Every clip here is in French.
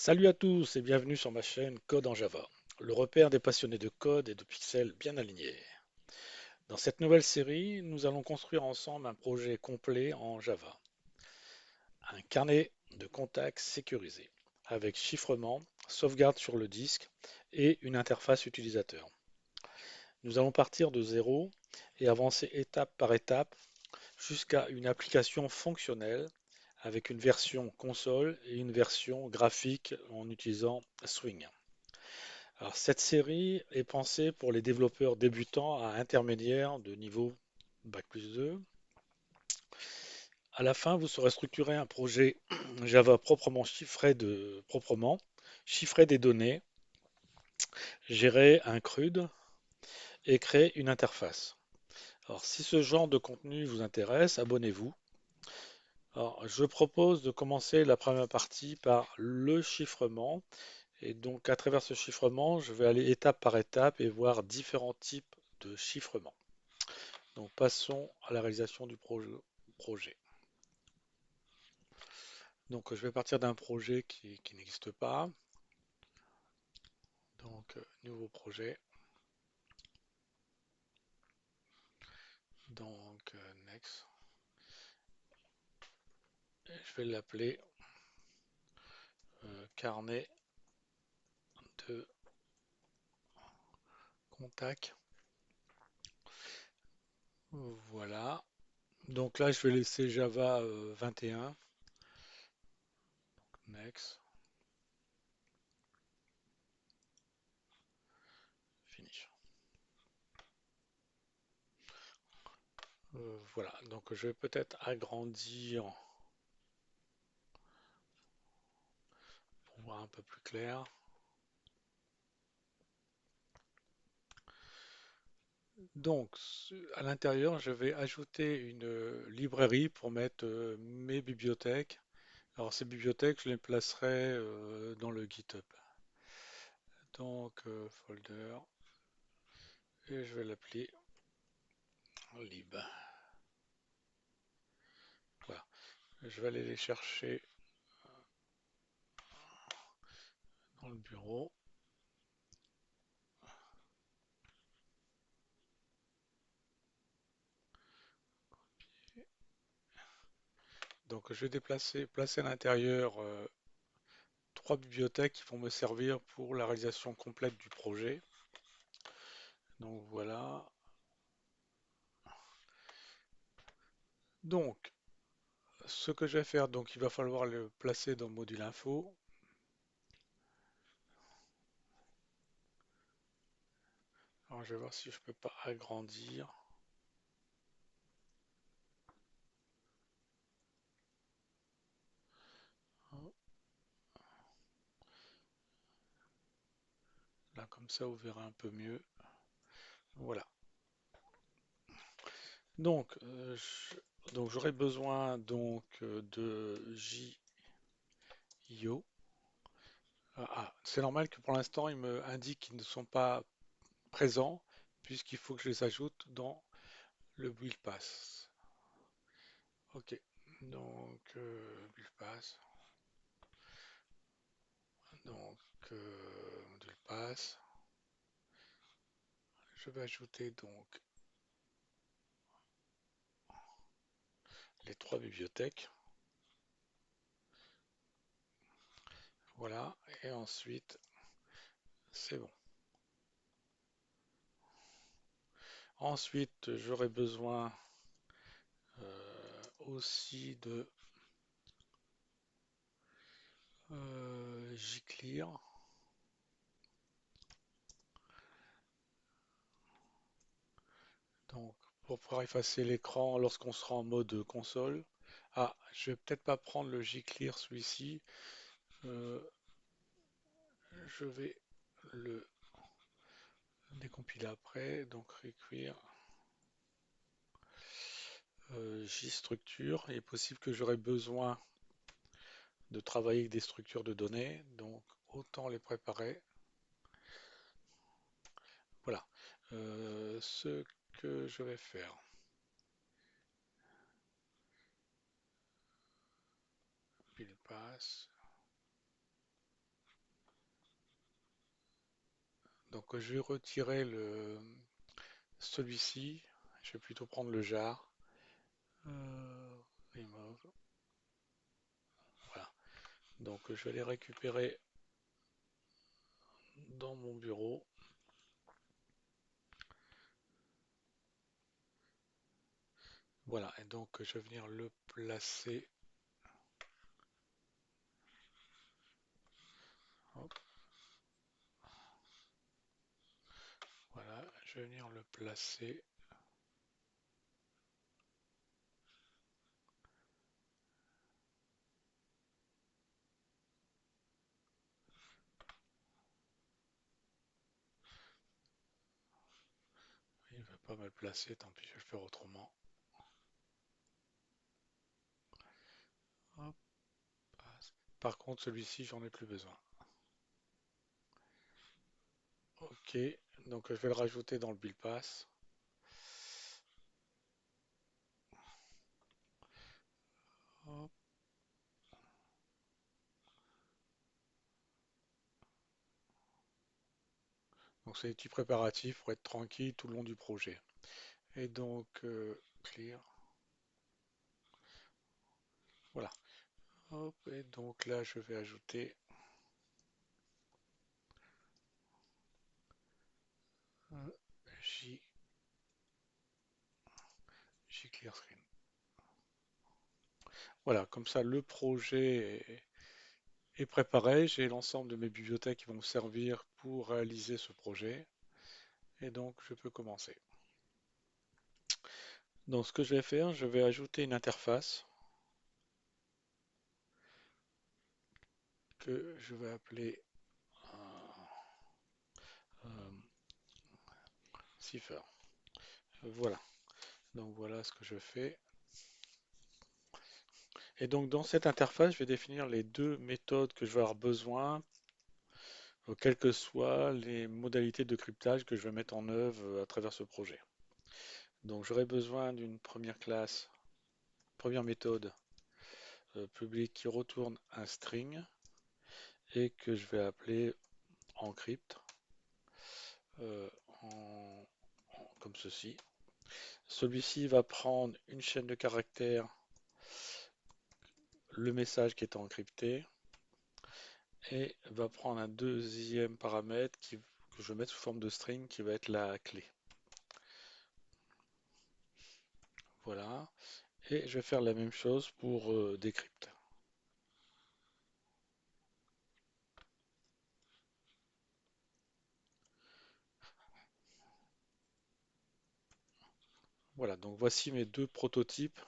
Salut à tous et bienvenue sur ma chaîne Code en Java, le repère des passionnés de code et de pixels bien alignés. Dans cette nouvelle série, nous allons construire ensemble un projet complet en Java, un carnet de contacts sécurisé, avec chiffrement, sauvegarde sur le disque et une interface utilisateur. Nous allons partir de zéro et avancer étape par étape jusqu'à une application fonctionnelle avec une version console et une version graphique en utilisant Swing. Alors, cette série est pensée pour les développeurs débutants à intermédiaires de niveau Bac+2. À la fin, vous saurez structurer un projet Java proprement, chiffrer des données, gérer un CRUD et créer une interface. Alors, si ce genre de contenu vous intéresse, abonnez-vous. Alors, je propose de commencer la première partie par le chiffrement. Et donc, à travers ce chiffrement, je vais aller étape par étape et voir différents types de chiffrement. Donc passons à la réalisation du projet. Donc je vais partir d'un projet qui n'existe pas. Donc nouveau projet. Donc next. Et je vais l'appeler carnet de contact. Voilà. Donc là je vais laisser Java 21. Next. Finish. Voilà. Donc je vais peut-être agrandir pour voir un peu plus clair. Donc, à l'intérieur, je vais ajouter une librairie pour mettre mes bibliothèques. Alors, ces bibliothèques, je les placerai dans le GitHub. Donc, folder, et je vais l'appeler lib. Voilà. Je vais aller les chercher dans le bureau. Donc, je vais placer à l'intérieur trois bibliothèques qui vont me servir pour la réalisation complète du projet. Donc, voilà. Donc, ce que je vais faire, donc il va falloir le placer dans le module info. Alors je vais voir si je peux pas agrandir. Là comme ça vous verrez un peu mieux. Voilà. Donc, donc j'aurai besoin donc de JIO. C'est normal que pour l'instant il me indique qu'ils ne sont pas présents puisqu'il faut que je les ajoute dans le build pass. Ok. Donc build pass. Donc module pass. Je vais ajouter donc les trois bibliothèques. Voilà. Et ensuite, c'est bon. Ensuite, j'aurai besoin aussi de JClear. Donc, pour pouvoir effacer l'écran lorsqu'on sera en mode console. Ah, je vais peut-être pas prendre le JClear celui-ci. Euh, je vais le décompiler après. Donc, require JStructure. Il est possible que j'aurai besoin de travailler avec des structures de données. Donc, autant les préparer. Voilà. Ce que je vais faire. Build pass. Donc je vais retirer celui-ci. Je vais plutôt prendre le jar. Remove. Voilà. Donc je vais les récupérer dans mon bureau. Voilà. Et donc je vais venir le placer. Hop, voilà. Je vais venir le placer. Il ne va pas mal placer. Tant pis, je vais le faire autrement. Hop, passe. Par contre, celui-ci, j'en ai plus besoin. Ok. Donc je vais le rajouter dans le build pass. Hop. Donc c'est des petits préparatifs pour être tranquille tout le long du projet. Et donc, clear. Voilà. Hop, et donc là, je vais ajouter un J, Clear Screen. Voilà, comme ça, le projet est préparé. J'ai l'ensemble de mes bibliothèques qui vont me servir pour réaliser ce projet. Et donc, je peux commencer. Donc, ce que je vais faire, je vais ajouter une interface que je vais appeler euh, Cipher. Voilà. Donc, voilà ce que je fais. Et donc dans cette interface, je vais définir les deux méthodes que je vais avoir besoin, quelles que soient les modalités de cryptage que je vais mettre en œuvre à travers ce projet. Donc j'aurai besoin d'une première classe, première méthode publique qui retourne un string et que je vais appeler encrypt euh, en- comme ceci. Celui-ci va prendre une chaîne de caractères, le message qui est encrypté, et va prendre un deuxième paramètre que je vais mettre sous forme de string qui va être la clé. Voilà. Et je vais faire la même chose pour decrypt. Voilà, donc voici mes deux prototypes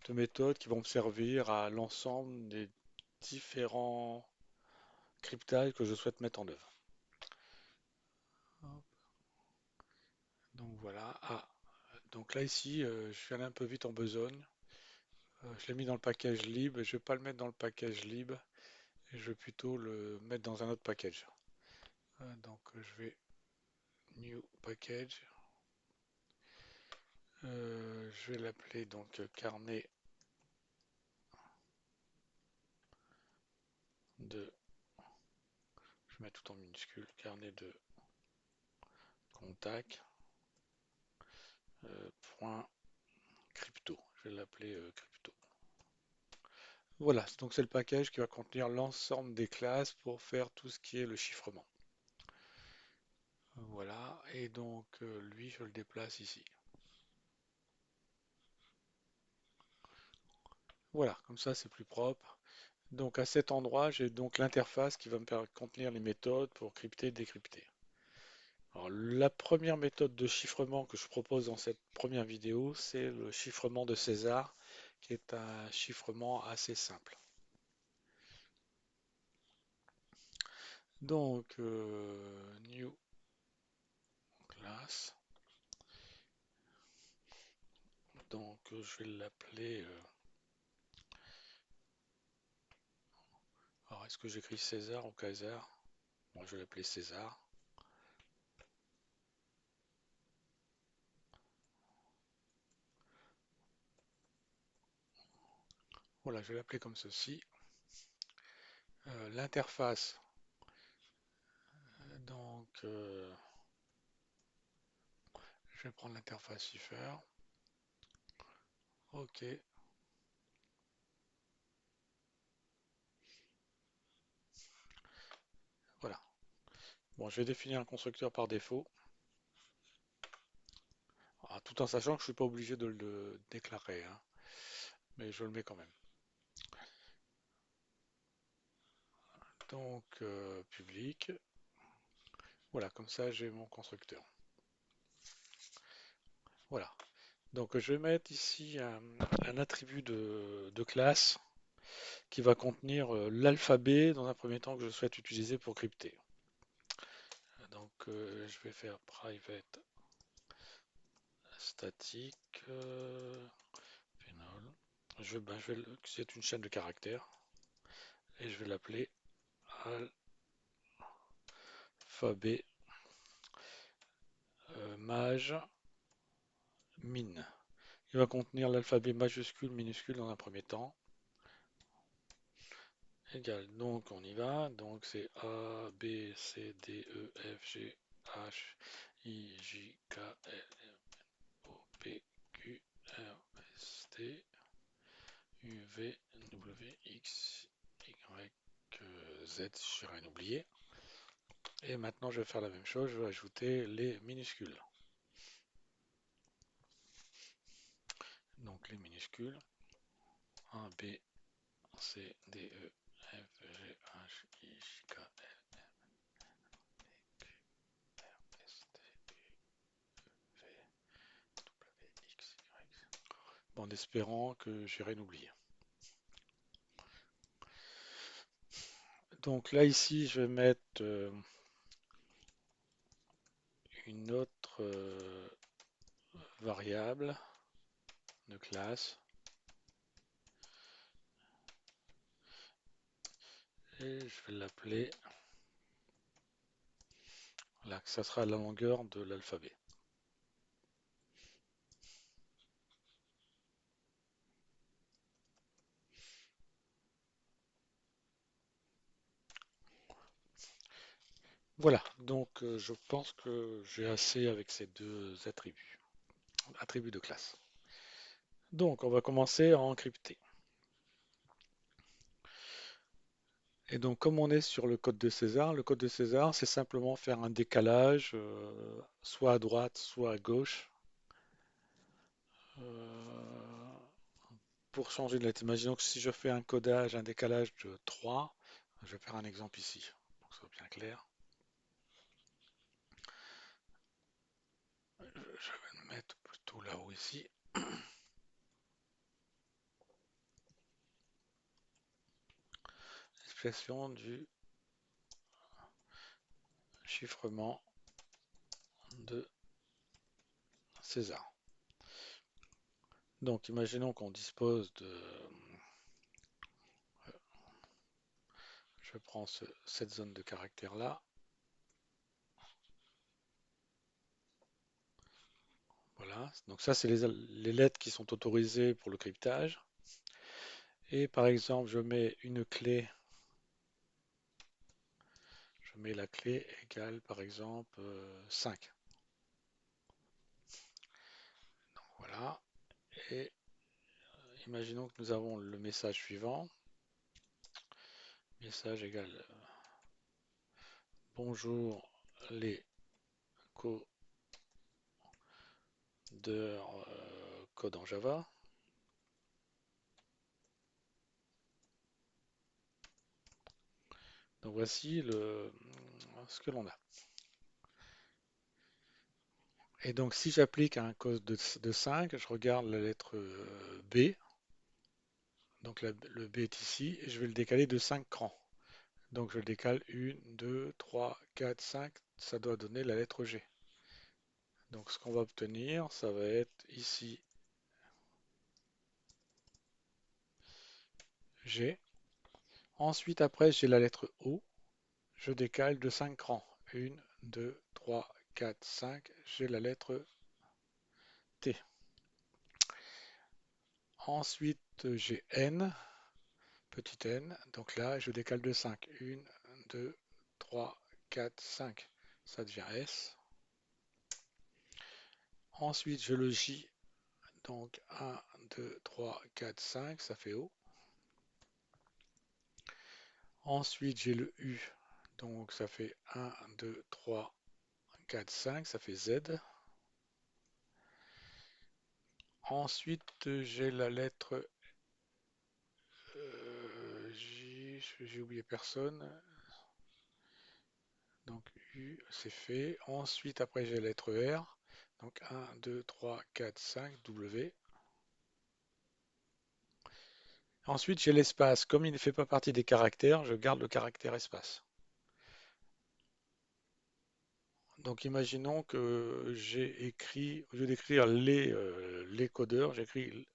de méthodes qui vont me servir à l'ensemble des différents cryptages que je souhaite mettre en œuvre. Donc voilà. Ah, donc là ici, je suis allé un peu vite en besogne. Je l'ai mis dans le package lib. Je ne vais pas le mettre dans le package lib. Je vais plutôt le mettre dans un autre package. Donc je vais new package. Je vais l'appeler donc carnet de, je mets tout en minuscule, carnet de contact, point crypto. Je vais l'appeler crypto. Voilà, donc c'est le package qui va contenir l'ensemble des classes pour faire tout ce qui est le chiffrement. Voilà, et donc lui, je le déplace ici. Voilà, comme ça c'est plus propre. Donc à cet endroit, j'ai donc l'interface qui va me contenir les méthodes pour crypter et décrypter. Alors, la première méthode de chiffrement que je propose dans cette première vidéo, c'est le chiffrement de César, qui est un chiffrement assez simple. Donc, new class. Donc, je vais l'appeler. Alors, est-ce que j'écris César ou César? Bon, je vais l'appeler César. Voilà, je vais l'appeler comme ceci. L'interface, donc, je vais prendre l'interface Cipher. Ok, voilà. Bon, je vais définir un constructeur par défaut, tout en sachant que je ne suis pas obligé de le déclarer, hein, mais je le mets quand même. Donc, public, voilà, comme ça j'ai mon constructeur. Voilà. Donc, je vais mettre ici un attribut de classe qui va contenir l'alphabet dans un premier temps que je souhaite utiliser pour crypter. Donc, je vais faire private statique phenol. C'est une chaîne de caractères et je vais l'appeler alphabet maj min. Il va contenir l'alphabet majuscule, minuscule dans un premier temps. Égal. Donc on y va. Donc c'est A, B, C, D, E, F, G, H, I, J, K, L, O, P, Q, R, S, T, U, V, W, X, Y, Z, j'ai rien oublié. Et maintenant je vais faire la même chose, je vais ajouter les minuscules. Donc les minuscules, A, B, C, D, E, F, G, H, I, J, K, L, S, T, U, V, W, X, Y. En espérant que j'ai rien oublié. Donc là ici je vais mettre une autre variable de classe et je vais l'appeler là, ça sera la longueur de l'alphabet. Voilà, donc je pense que j'ai assez avec ces deux attributs de classe. Donc on va commencer à encrypter. Et donc comme on est sur le code de César, c'est simplement faire un décalage, soit à droite, soit à gauche, euh, pour changer de lettre. Imaginons que si je fais un codage, un décalage de 3, je vais faire un exemple ici, pour que ce soit bien clair. Je vais le mettre plutôt là-haut ici. Expression du chiffrement de César. Donc imaginons qu'on dispose de... Je prends cette zone de caractère là. Voilà, donc ça c'est les lettres qui sont autorisées pour le cryptage. Et par exemple, je mets une clé, je mets la clé égale par exemple 5. Voilà, et imaginons que nous avons le message suivant. Message égale bonjour les codeurs code en Java. Donc voici ce que l'on a. Et donc si j'applique un code de 5, je regarde la lettre B. Donc le B est ici et je vais le décaler de 5 crans. Donc je le décale 1, 2, 3, 4, 5. Ça doit donner la lettre G. Donc ce qu'on va obtenir, ça va être ici G. Ensuite, après, j'ai la lettre O. Je décale de 5 crans. 1, 2, 3, 4, 5. J'ai la lettre T. Ensuite, j'ai N, petit n. Donc là, je décale de 5. 1, 2, 3, 4, 5. ça devient S. Ensuite, je le J, donc 1, 2, 3, 4, 5, ça fait O. Ensuite, j'ai le U, donc ça fait 1, 2, 3, 4, 5, ça fait Z. Ensuite, j'ai la lettre J, j'ai oublié personne. Donc U, c'est fait. Ensuite, après, j'ai la lettre R. Donc 1, 2, 3, 4, 5, W. Ensuite, j'ai l'espace. Comme il ne fait pas partie des caractères, je garde le caractère espace. Donc imaginons que j'ai écrit, au lieu d'écrire les codeurs, j'écris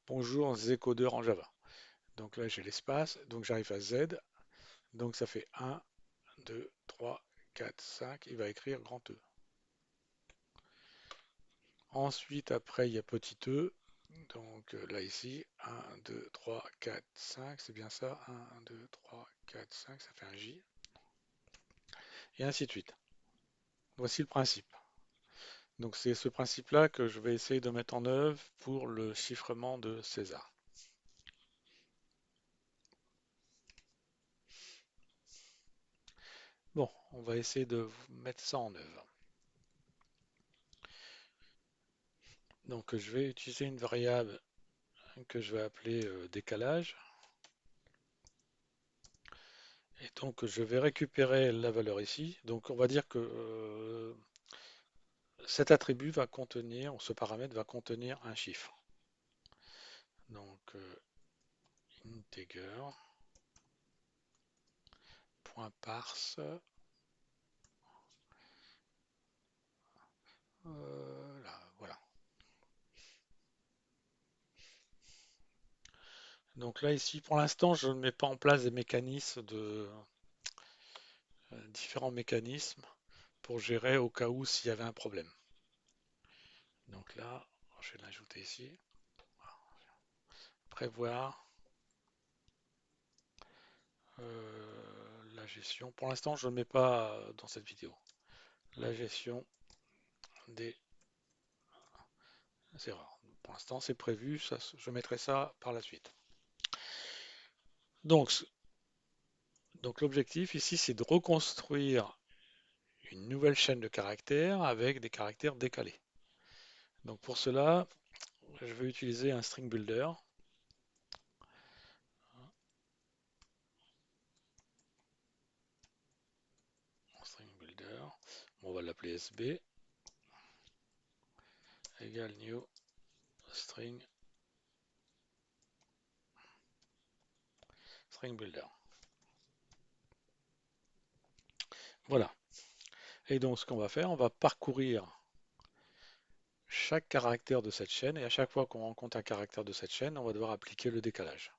bonjour les codeurs en Java. Donc là, j'ai l'espace, donc j'arrive à Z. Donc ça fait 1, 2, 3, 4, 5. Il va écrire grand E. Ensuite, après, il y a petit e. Donc là, ici, 1, 2, 3, 4, 5. C'est bien ça. 1, 2, 3, 4, 5. Ça fait un J. Et ainsi de suite. Voici le principe. Donc c'est ce principe-là que je vais essayer de mettre en œuvre pour le chiffrement de César. Bon, on va essayer de mettre ça en œuvre. Donc je vais utiliser une variable que je vais appeler décalage. Et donc je vais récupérer la valeur ici. Donc on va dire que cet attribut va contenir, ou ce paramètre va contenir un chiffre. Donc integer, point parse, là, voilà. Donc là ici, pour l'instant, je ne mets pas en place des mécanismes différents mécanismes pour gérer au cas où s'il y avait un problème. Donc là, je vais l'ajouter ici. Prévoir la gestion. Pour l'instant, je ne le mets pas dans cette vidéo. La gestion des erreurs. Pour l'instant, c'est prévu. Ça, je mettrai ça par la suite. Donc, donc l'objectif ici, c'est de reconstruire une nouvelle chaîne de caractères avec des caractères décalés. Donc pour cela, je vais utiliser un string builder. String builder. On va l'appeler SB égale new string builder. Voilà. Et donc ce qu'on va faire, on va parcourir chaque caractère de cette chaîne et à chaque fois qu'on rencontre un caractère de cette chaîne, on va devoir appliquer le décalage.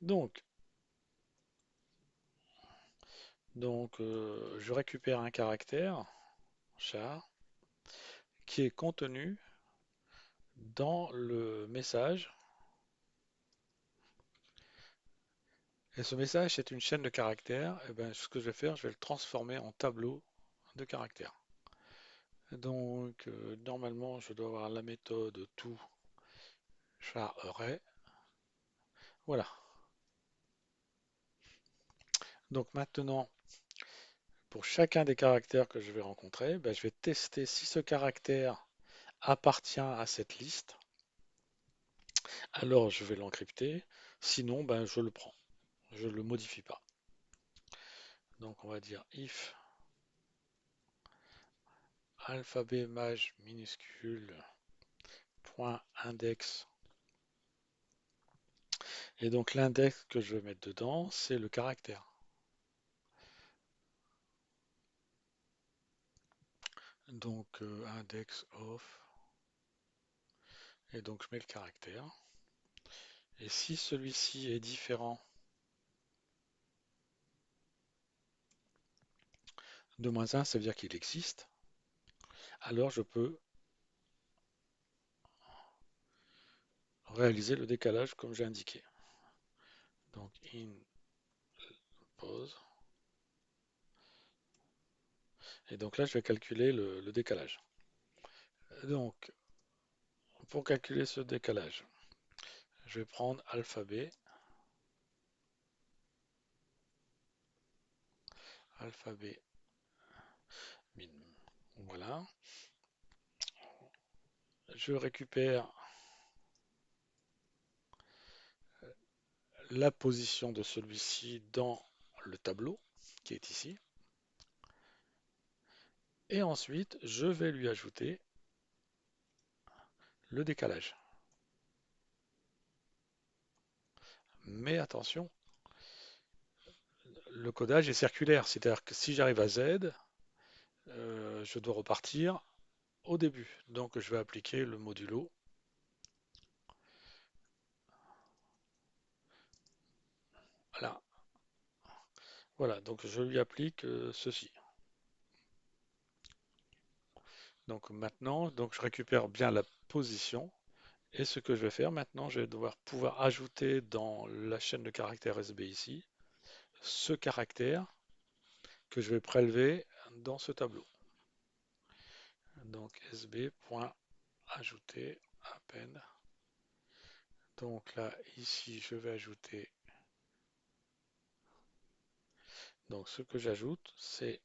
Donc, je récupère un caractère, char, qui est contenu dans le message. Et ce message, c'est une chaîne de caractères. Et ben, ce que je vais faire, je vais le transformer en tableau de caractères. Donc, normalement, je dois avoir la méthode tout char array. Voilà. Donc maintenant, pour chacun des caractères que je vais rencontrer, ben, je vais tester si ce caractère appartient à cette liste. Alors, je vais l'encrypter. Sinon, ben, je le prends. Je ne le modifie pas. Donc, on va dire if alphabet maj minuscule point index. Et donc, l'index que je vais mettre dedans, c'est le caractère. Donc, index of. Et donc, je mets le caractère. Et si celui-ci est différent de -1, ça veut dire qu'il existe. Alors, je peux réaliser le décalage comme j'ai indiqué. Donc, in Pause. Et donc là, je vais calculer le décalage. Donc, pour calculer ce décalage, je vais prendre alphabet, alphabet min. Voilà. Je récupère la position de celui-ci dans le tableau qui est ici. Et ensuite, je vais lui ajouter le décalage. Mais attention, le codage est circulaire, c'est-à-dire que si j'arrive à Z, je dois repartir au début. Donc je vais appliquer le modulo. Voilà, voilà, donc je lui applique ceci. Donc maintenant, donc je récupère bien la position. Et ce que je vais faire maintenant, je vais devoir pouvoir ajouter dans la chaîne de caractères SB ici, ce caractère que je vais prélever dans ce tableau. Donc sb.ajouter append. Donc là, ici, je vais ajouter. Donc ce que j'ajoute, c'est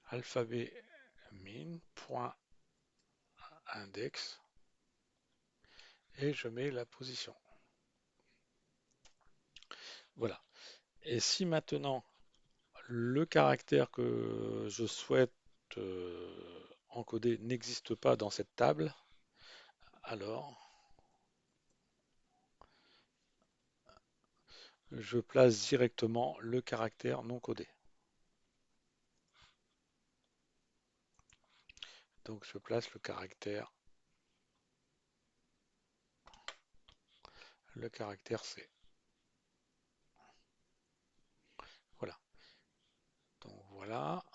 alphabet min.index et je mets la position. Voilà. Et si maintenant le caractère que je souhaite encoder n'existe pas dans cette table, alors je place directement le caractère non codé. Donc je place le caractère C. Voilà. Donc voilà.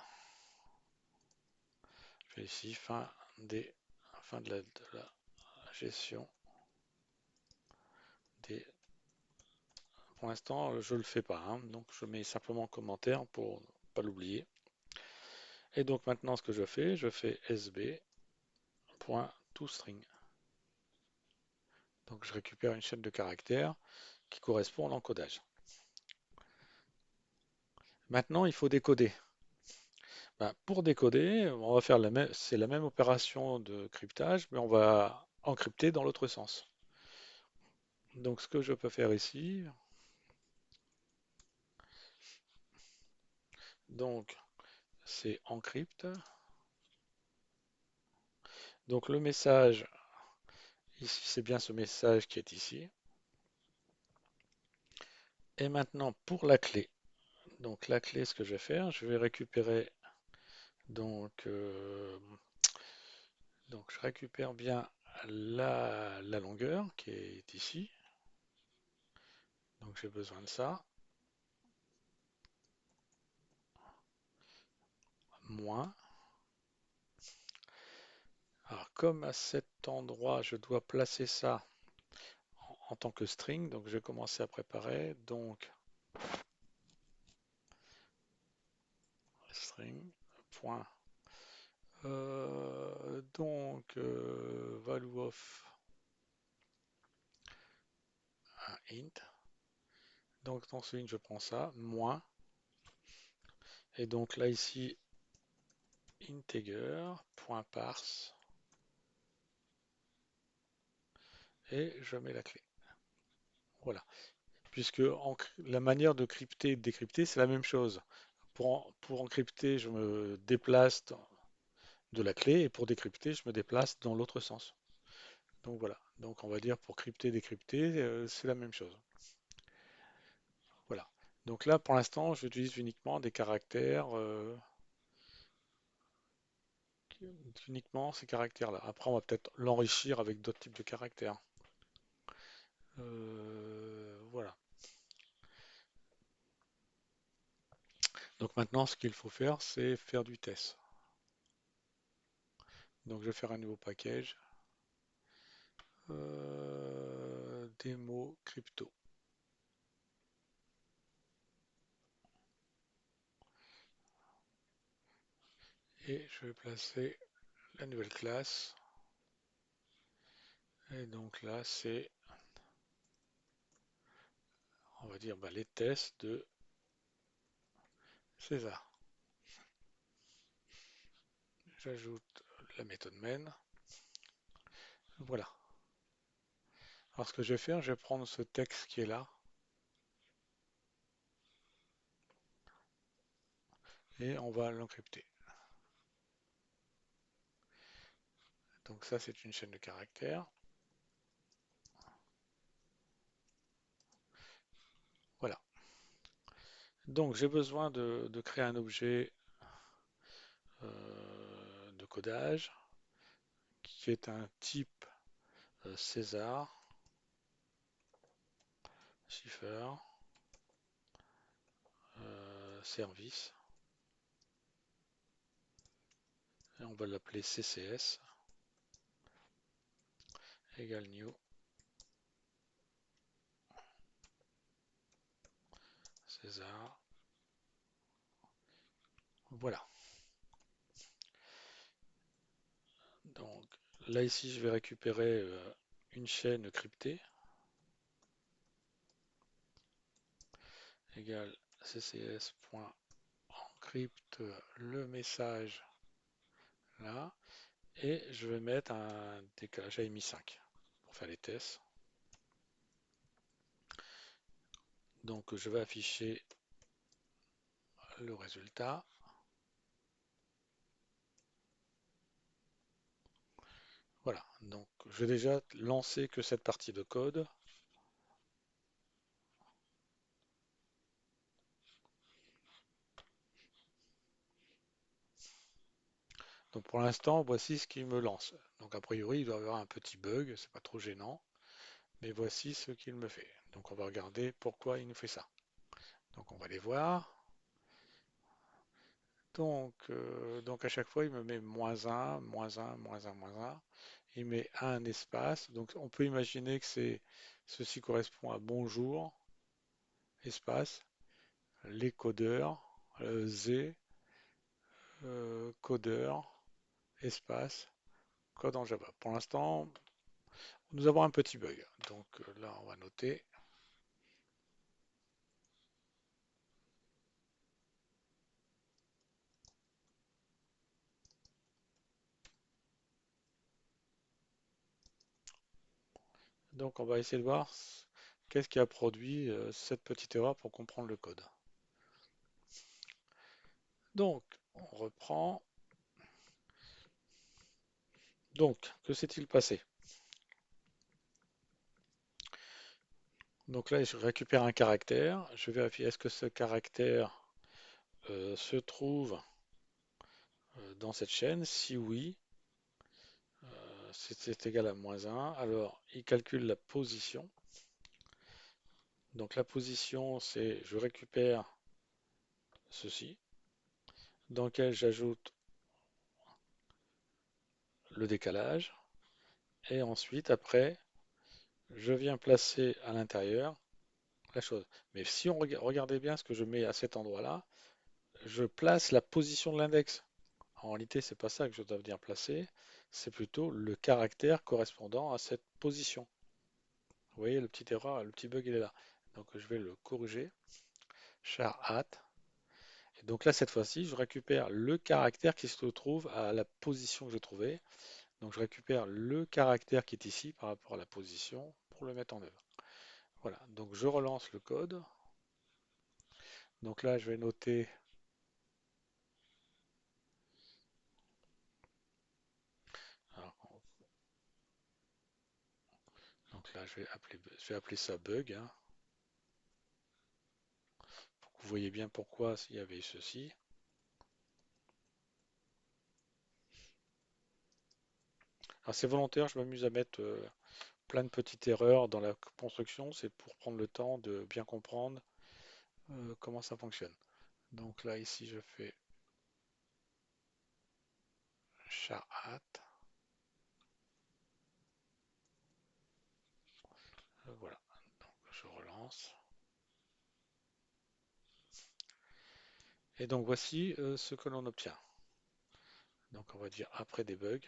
Je fais ici fin de la gestion des. Pour l'instant, je ne le fais pas, hein, donc je mets simplement commentaire pour ne pas l'oublier. Et donc maintenant, ce que je fais sb.toString. Donc je récupère une chaîne de caractères qui correspond à l'encodage. Maintenant, il faut décoder. Ben, pour décoder, on va faire c'est la même opération de cryptage, mais on va encrypter dans l'autre sens. Donc ce que je peux faire ici, donc c'est encrypt. Donc le message, ici c'est bien ce message qui est ici. Et maintenant pour la clé. Donc la clé, ce que je vais faire, je vais récupérer donc, donc je récupère bien la longueur qui est ici. Donc j'ai besoin de ça. Moins. Alors comme à cet endroit, je dois placer ça en tant que string, donc je vais commencer à préparer. Donc string point value of un int. Donc dans ce int, je prends ça, moins. Et donc là ici, integer.parse et je mets la clé. Voilà. Puisque la manière de crypter et de décrypter, c'est la même chose. Pour encrypter, je me déplace de la clé et pour décrypter, je me déplace dans l'autre sens. Donc voilà. Donc on va dire pour crypter, décrypter, c'est la même chose. Voilà. Donc là, pour l'instant, j'utilise uniquement des caractères, uniquement ces caractères-là. Après, on va peut-être l'enrichir avec d'autres types de caractères. Voilà. Donc maintenant, ce qu'il faut faire, c'est faire du test. Donc je vais faire un nouveau package. Démo crypto. Et je vais placer la nouvelle classe. Et donc là, c'est, on va dire, bah, les tests de César. J'ajoute la méthode main. Voilà. Alors ce que je vais faire, je vais prendre ce texte qui est là et on va l'encrypter. Donc ça, c'est une chaîne de caractères. Voilà. Donc j'ai besoin de créer un objet de codage qui est un type César, cipher, service, et on va l'appeler CCS, égale new César. Voilà. Donc là ici, je vais récupérer une chaîne cryptée égale ccs.encrypt le message là et je vais mettre un décalage AMI 5 pour faire les tests. Donc je vais afficher le résultat. Voilà, donc je vais déjà lancer que cette partie de code. Donc pour l'instant, voici ce qu'il me lance. Donc a priori, il doit y avoir un petit bug, c'est pas trop gênant, mais voici ce qu'il me fait. Donc on va regarder pourquoi il nous fait ça. Donc on va les voir. Donc à chaque fois, il me met -1, -1, -1, -1. Il met un espace. Donc on peut imaginer que ceci correspond à bonjour, espace, les codeurs, Z, codeur, espace, code en Java. Pour l'instant, nous avons un petit bug. Donc là, on va noter. Donc on va essayer de voir qu'est-ce qui a produit cette petite erreur pour comprendre le code. Donc, on reprend. Donc, que s'est-il passé? Donc là, je récupère un caractère. Je vérifie est-ce que ce caractère se trouve dans cette chaîne. Si oui, c'est égal à -1. Alors, il calcule la position. Donc la position, c'est je récupère ceci, dans lequel j'ajoute le décalage. Et ensuite, après, je viens placer à l'intérieur la chose. Mais si on regardez bien ce que je mets à cet endroit-là, je place la position de l'index. En réalité, c'est pas ça que je dois venir placer, c'est plutôt le caractère correspondant à cette position. Vous voyez, le petit erreur, le petit bug, il est là. Donc je vais le corriger. Char at. Et donc là, cette fois-ci, je récupère le caractère qui se trouve à la position que j'ai trouvée. Donc je récupère le caractère qui est ici par rapport à la position pour le mettre en œuvre. Voilà, donc je relance le code. Donc là, je vais noter. Alors, donc là, je vais appeler ça bug, hein, pour que vous voyez bien pourquoi il y avait ceci. Alors c'est volontaire, je m'amuse à mettre plein de petites erreurs dans la construction, c'est pour prendre le temps de bien comprendre comment ça fonctionne. Donc là, ici, je fais char@, voilà, je relance. Et donc voici ce que l'on obtient. Donc on va dire après debug.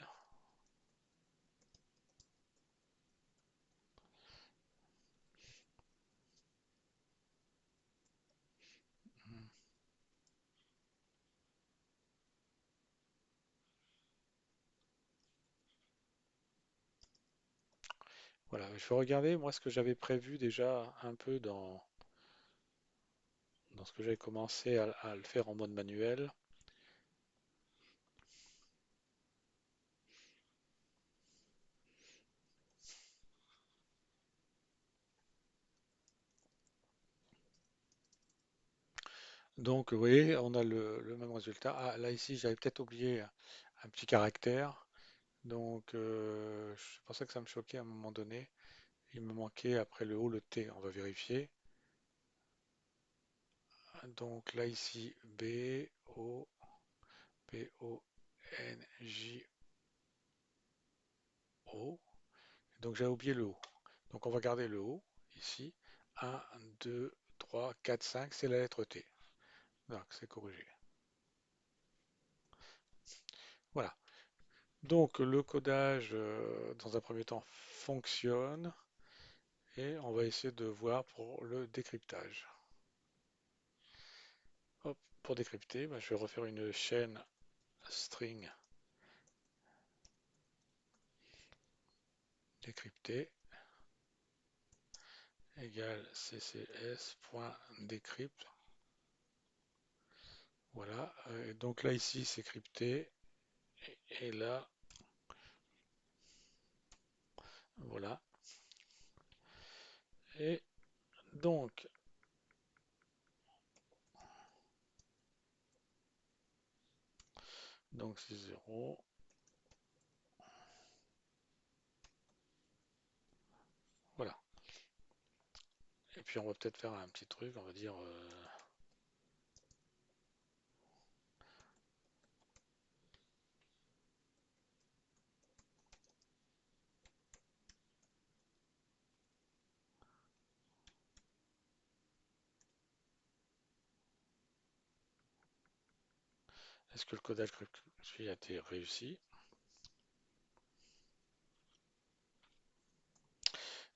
Voilà, je vais regarder moi ce que j'avais prévu déjà un peu dans ce que j'avais commencé à le faire en mode manuel. Donc vous voyez, on a le même résultat. Ah, là ici, j'avais peut-être oublié un petit caractère. Donc c'est pour ça que ça me choquait à un moment donné. Il me manquait après le O, le T. On va vérifier. Donc là ici, B, O, P, O, N, J, O. Donc j'ai oublié le O. Donc on va garder le O ici. Un, 2, 3, 4, 5, c'est la lettre T. Donc c'est corrigé. Voilà. Donc le codage, dans un premier temps, fonctionne. Et on va essayer de voir pour le décryptage. Hop, pour décrypter, bah, je vais refaire une chaîne string décryptée égale ccs.decrypt. Voilà. Donc là, ici, c'est crypté. Et là, voilà. Et donc, c'est 0. Voilà. Et puis, on va peut-être faire un petit truc. On va dire est-ce que le codage cryptographique a été réussi?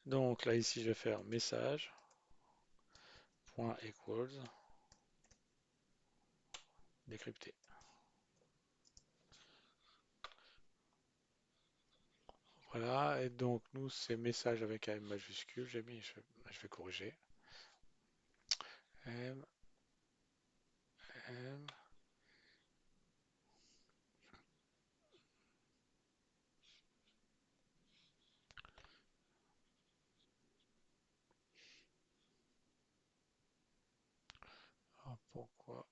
Donc là, ici, je vais faire message point equals décrypté. Voilà, et donc nous, c'est message avec un M majuscule. J'ai mis, je vais corriger. M, M, ah, pourquoi?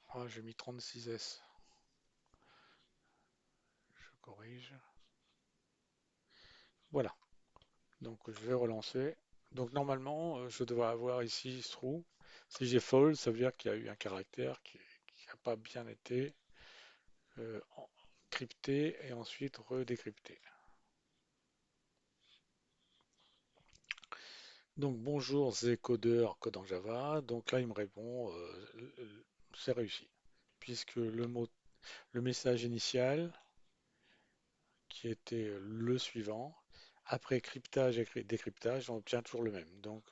Ah, j'ai mis 36S. Je corrige. Voilà, donc je vais relancer. Donc normalement, je devrais avoir ici true. Si j'ai false, ça veut dire qu'il y a eu un caractère qui n'a pas bien été crypté et ensuite redécrypté. Donc bonjour, c'est codeur, code en Java. Donc là, il me répond, c'est réussi, puisque le message initial, qui était le suivant, après cryptage et décryptage, on obtient toujours le même. Donc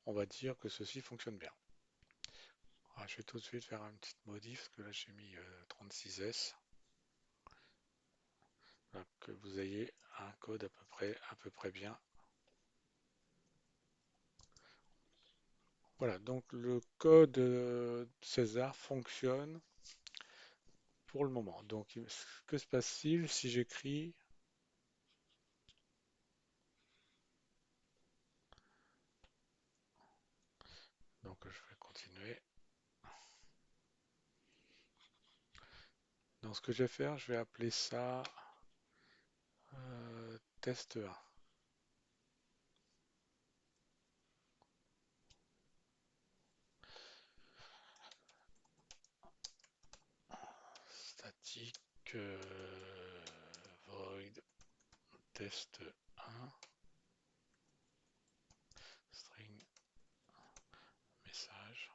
on va dire que ceci fonctionne bien. Ah, je vais tout de suite faire une petite modif, parce que là j'ai mis 36S, pour que vous ayez un code à peu près bien. Voilà, donc le code César fonctionne pour le moment. Donc, que se passe-t-il si j'écris? Donc, je vais continuer. Donc, ce que je vais faire, je vais appeler ça test 1. Statique void test 1 string message.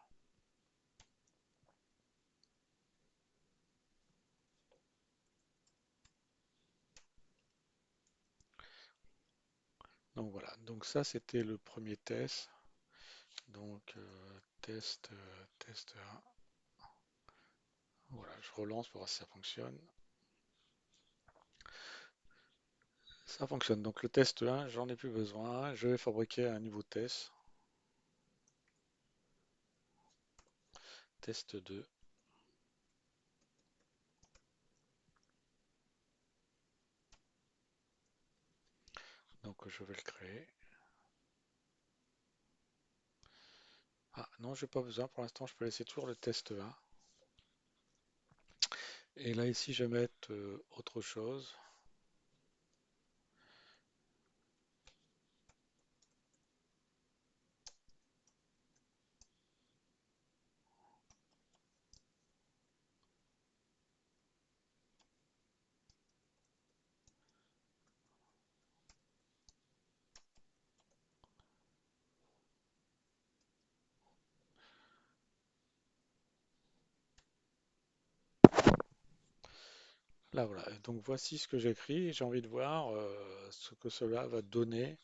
Donc voilà, donc ça c'était le premier test. Donc test 1. Voilà, je relance pour voir si ça fonctionne. Ça fonctionne. Donc le test 1, j'en ai plus besoin. Je vais fabriquer un nouveau test. Test 2. Donc je vais le créer. Ah non, j'ai pas besoin. Pour l'instant, je peux laisser toujours le test 1. Et là ici, je vais mettre autre chose. Là voilà. Et donc voici ce que j'écris. J'ai envie de voir ce que cela va donner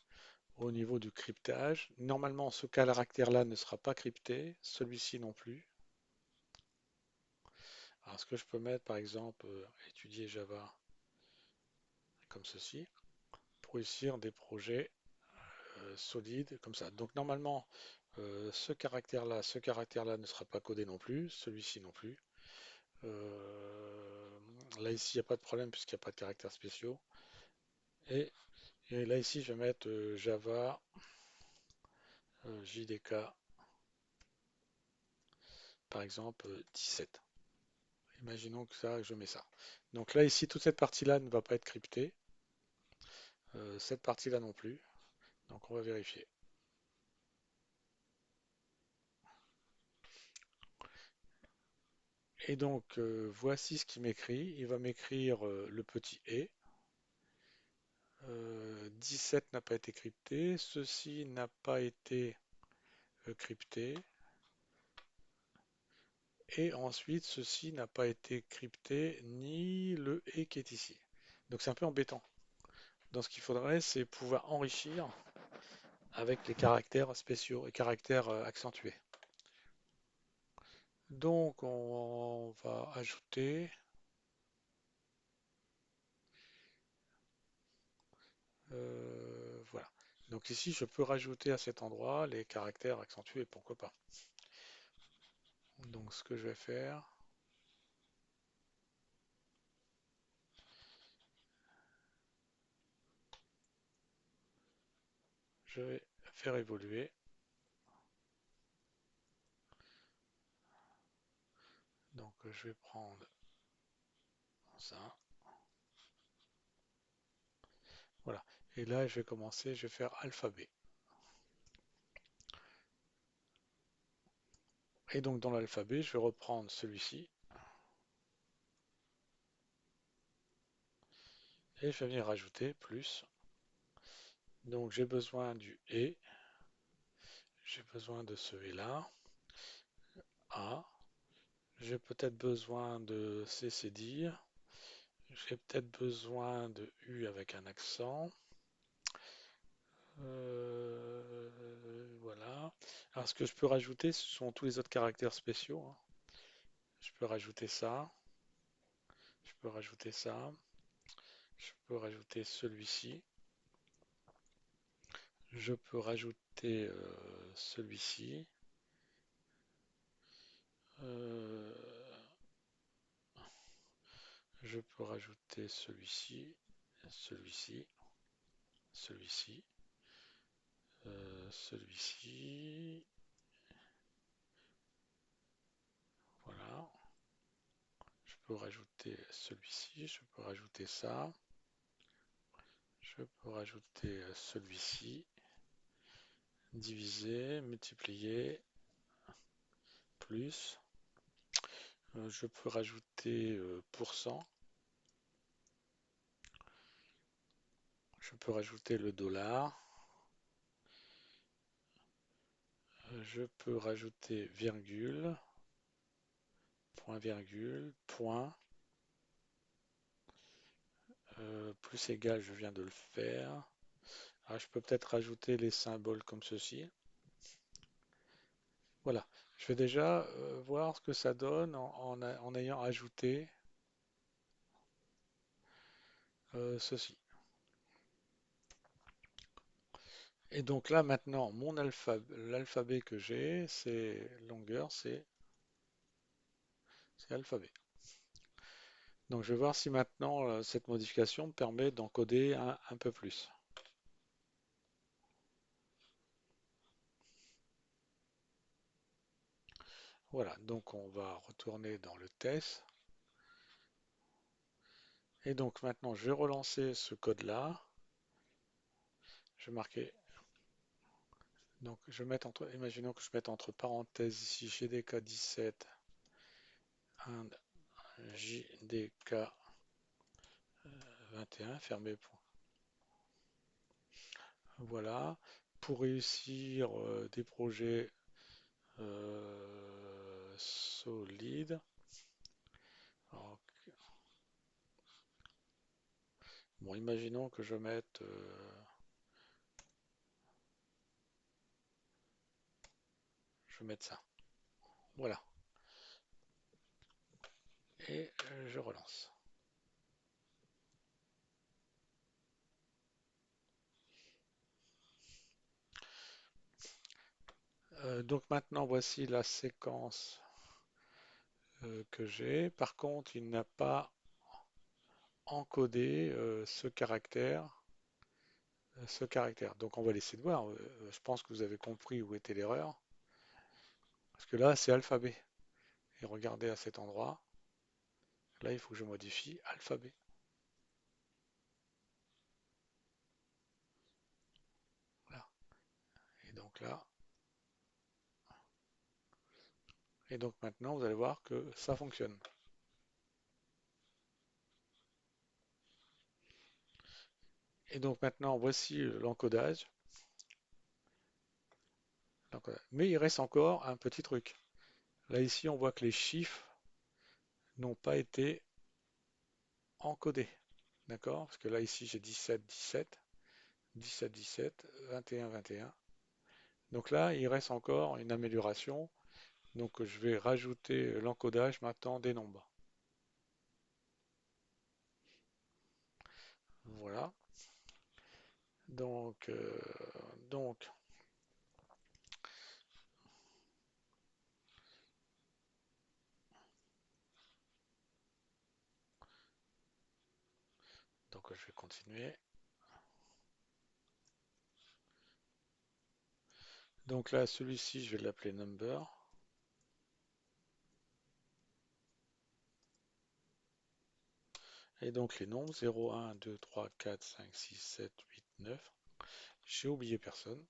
au niveau du cryptage. Normalement, ce caractère-là ne sera pas crypté, celui-ci non plus. Alors, ce que je peux mettre, par exemple, étudier Java comme ceci, pour réussir des projets solides comme ça. Donc, normalement, ce caractère-là ne sera pas codé non plus, celui-ci non plus. Là, ici, il n'y a pas de problème puisqu'il n'y a pas de caractères spéciaux. Et, et là, ici, je vais mettre Java JDK, par exemple, 17. Imaginons que ça, je mets ça. Donc là, ici, toute cette partie-là ne va pas être cryptée. Cette partie-là non plus. Donc on va vérifier. Et donc voici ce qu'il m'écrit. Il va m'écrire le petit et. 17 n'a pas été crypté. Ceci n'a pas été crypté. Et ensuite, ceci n'a pas été crypté, ni le et qui est ici. Donc c'est un peu embêtant. Donc ce qu'il faudrait, c'est pouvoir enrichir avec les caractères spéciaux et caractères accentués. Donc on va ajouter, voilà. Donc ici, je peux rajouter à cet endroit les caractères accentués, pourquoi pas. Donc ce que je vais faire, je vais faire évoluer. Donc je vais prendre ça, voilà. Et là, je vais commencer, je vais faire alphabet. Et donc dans l'alphabet, je vais reprendre celui-ci et je vais venir rajouter plus. Donc j'ai besoin du et, j'ai besoin de ce et là, A, j'ai peut-être besoin de C, c'est dire, j'ai peut-être besoin de U avec un accent. Voilà. Alors ce que je peux rajouter, ce sont tous les autres caractères spéciaux, hein. Je peux rajouter ça, je peux rajouter ça, je peux rajouter celui-ci, je peux rajouter celui-ci, euh, je peux rajouter celui-ci, celui-ci, celui-ci, celui-ci, voilà. Je peux rajouter celui-ci, je peux rajouter ça, je peux rajouter celui-ci, diviser, multiplier, plus. Je peux rajouter pourcent. Je peux rajouter le dollar. Je peux rajouter virgule, point virgule, point, plus égal, je viens de le faire. Ah, je peux peut-être rajouter les symboles comme ceci. Voilà. Je vais déjà voir ce que ça donne en ayant ajouté ceci. Et donc là maintenant, l'alphabet que j'ai, c'est longueur, c'est alphabet. Donc je vais voir si maintenant cette modification me permet d'encoder un peu plus. Voilà, donc on va retourner dans le test. Et donc maintenant je vais relancer ce code-là. Je vais marquer, donc je vais mettre imaginons que je mette entre parenthèses ici GDK 17 and JDK 21, fermé. Voilà, pour réussir des projets solides. Alors, bon, imaginons que je mette ça. Voilà, et je relance. Donc maintenant, voici la séquence que j'ai. Par contre, il n'a pas encodé ce caractère. Donc on va laisser de voir. Je pense que vous avez compris où était l'erreur. Parce que là, c'est alphabet. Et regardez à cet endroit. Là, il faut que je modifie alphabet. Voilà. Et donc là, et donc maintenant, vous allez voir que ça fonctionne. Et donc maintenant, voici l'encodage. Mais il reste encore un petit truc. Là, ici, on voit que les chiffres n'ont pas été encodés. D'accord? Parce que là, ici, j'ai 17, 17, 17, 17, 21, 21. Donc là, il reste encore une amélioration. Donc, je vais rajouter l'encodage maintenant des nombres. Voilà. Donc, euh, donc, donc, je vais continuer. Donc là, celui-ci, je vais l'appeler number. Et donc les nombres 0, 1, 2, 3, 4, 5, 6, 7, 8, 9. J'ai oublié personne.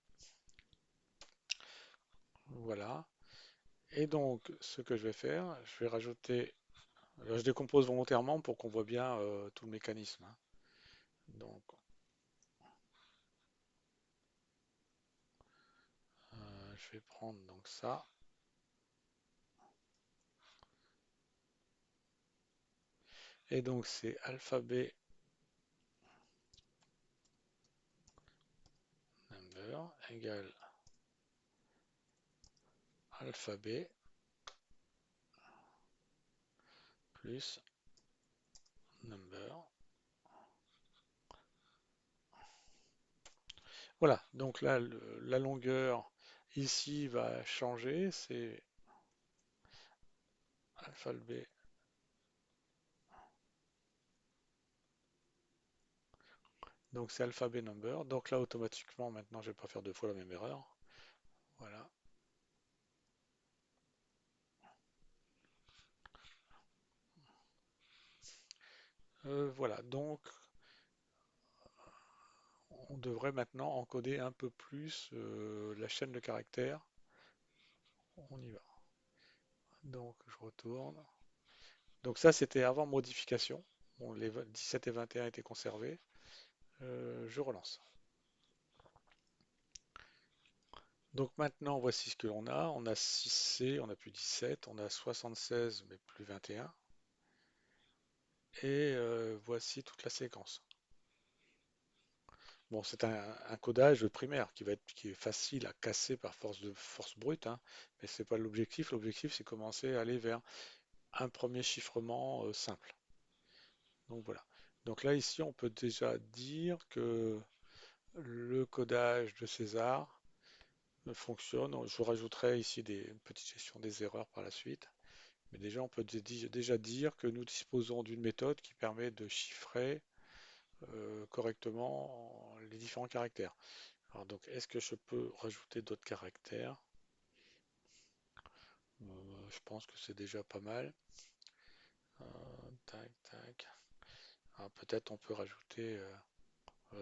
Voilà. Et donc, ce que je vais faire, je vais rajouter. Là, je décompose volontairement pour qu'on voit bien tout le mécanisme, hein. Donc, je vais prendre donc ça. Et donc, c'est alphabet number égale alphabet plus number. Voilà. Donc là, la longueur ici va changer. C'est alphabet. Donc c'est alphabet number. Donc là, automatiquement, maintenant, je ne vais pas faire deux fois la même erreur. Voilà. Voilà. Donc, on devrait maintenant encoder un peu plus la chaîne de caractères. On y va. Donc, je retourne. Donc ça, c'était avant modification. Bon, les 17 et 21 étaient conservés. Je relance. Donc maintenant, voici ce que l'on a. On a 6C, on a plus 17, on a 76, mais plus 21. Et voici toute la séquence. Bon, c'est un codage primaire qui est facile à casser par force brute, hein, mais c'est pas l'objectif. L'objectif, c'est commencer à aller vers un premier chiffrement simple. Donc voilà. Donc là, ici, on peut déjà dire que le codage de César fonctionne. Je rajouterai ici une petite gestion des erreurs par la suite. Mais déjà, on peut déjà dire que nous disposons d'une méthode qui permet de chiffrer correctement les différents caractères. Alors donc, est-ce que je peux rajouter d'autres caractères? Je pense que c'est déjà pas mal. Tac, tac. Alors, peut-être on peut rajouter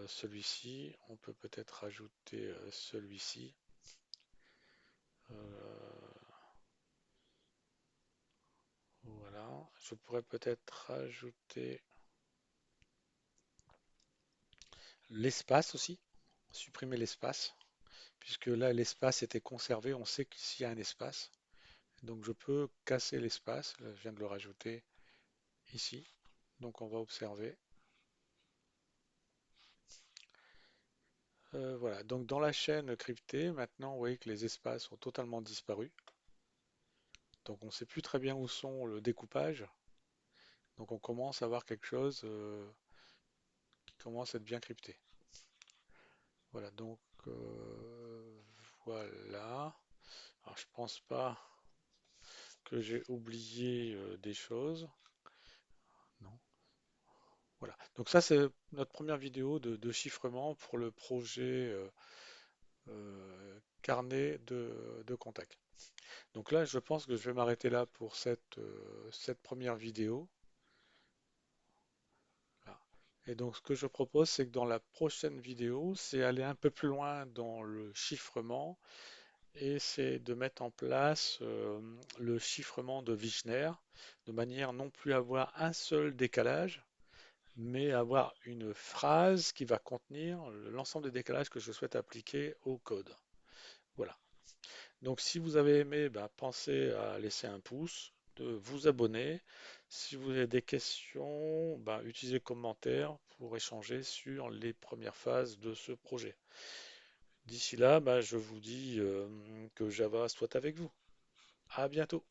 celui-ci. On peut peut-être rajouter celui-ci. Euh, voilà. Je pourrais peut-être rajouter l'espace aussi. Supprimer l'espace. Puisque là, l'espace était conservé. On sait qu'ici, il y a un espace. Donc, je peux casser l'espace. Là, je viens de le rajouter ici. Donc, on va observer. Voilà, donc dans la chaîne cryptée, maintenant, vous voyez que les espaces ont totalement disparu. Donc on ne sait plus très bien où sont le découpage. Donc on commence à avoir quelque chose qui commence à être bien crypté. Voilà, donc voilà. Alors je pense pas que j'ai oublié des choses. Non. Voilà. Donc ça, c'est notre première vidéo de chiffrement pour le projet carnet de contact. Donc là, je pense que je vais m'arrêter là pour cette première vidéo. Voilà. Et donc, ce que je propose, c'est que dans la prochaine vidéo, c'est aller un peu plus loin dans le chiffrement et c'est de mettre en place le chiffrement de Wigner de manière non plus à avoir un seul décalage, mais avoir une phrase qui va contenir l'ensemble des décalages que je souhaite appliquer au code. Voilà. Donc si vous avez aimé, bah, pensez à laisser un pouce, de vous abonner. Si vous avez des questions, bah, utilisez le commentaire pour échanger sur les premières phases de ce projet. D'ici là, bah, je vous dis que Java soit avec vous. À bientôt.